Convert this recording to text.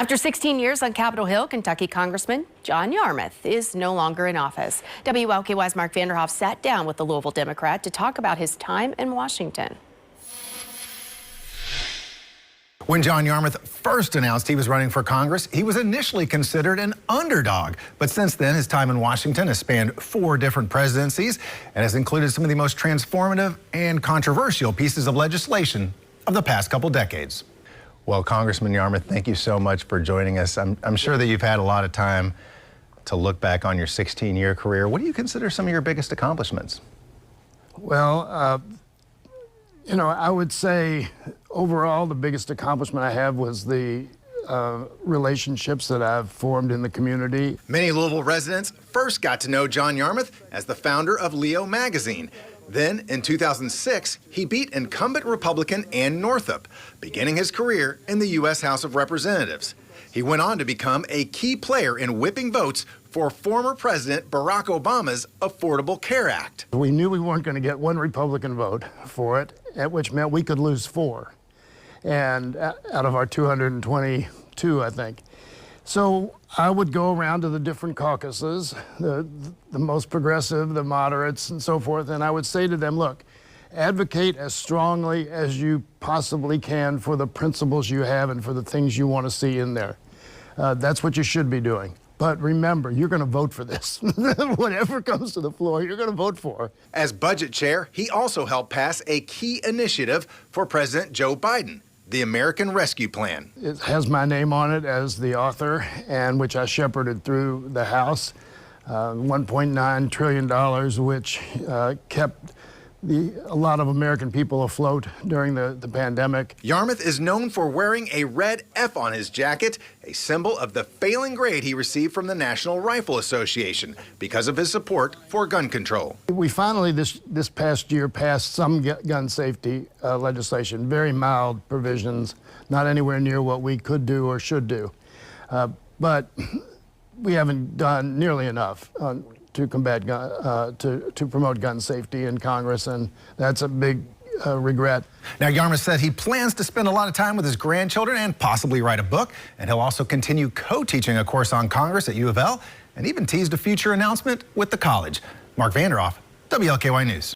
After 16 years on Capitol Hill, Kentucky Congressman John Yarmuth is no longer in office. WLKY's Mark Vanderhoff sat down with the Louisville Democrat to talk about his time in Washington. When John Yarmuth first announced he was running for Congress, he was initially considered an underdog. But since then, his time in Washington has spanned 4 different presidencies and has included some of the most transformative and controversial pieces of legislation of the past couple decades. Well, Congressman Yarmuth, thank you so much for joining us. I'm sure that you've had a lot of time to look back on your 16-year career. What do you consider some of your biggest accomplishments? Well, I would say overall the biggest accomplishment I have was the relationships that I've formed in the community. Many Louisville residents first got to know John Yarmuth as the founder of Leo magazine. Then, in 2006, he beat incumbent Republican Ann Northup, beginning his career in the U.S. House of Representatives. He went on to become a key player in whipping votes for former President Barack Obama's Affordable Care Act. We knew we weren't going to get one Republican vote for it, which meant we could lose 4, and out of our 222, I think. So I would go around to the different caucuses, the most progressive, the moderates, and so forth, and I would say to them, look, advocate as strongly as you possibly can for the principles you have and for the things you want to see in there. That's what you should be doing. But remember, you're going to vote for this. Whatever comes to the floor, you're going to vote for. As budget chair, he also helped pass a key initiative for President Joe Biden, the American Rescue Plan. It has my name on it as the author, and which I shepherded through the House. $1.9 trillion, which kept a lot of American people afloat during the pandemic. Yarmuth is known for wearing a red F on his jacket, a symbol of the failing grade he received from the National Rifle Association because of his support for gun control. We finally, this past year, passed some gun safety legislation, very mild provisions, not anywhere near what we could do or should do. But we haven't done nearly enough to combat to promote gun safety in Congress, and that's a big regret. Now, Yarmuth said he plans to spend a lot of time with his grandchildren and possibly write a book, and he'll also continue co-teaching a course on Congress at U of L, and even teased a future announcement with the college. Mark Vanderhoff, WLKY News.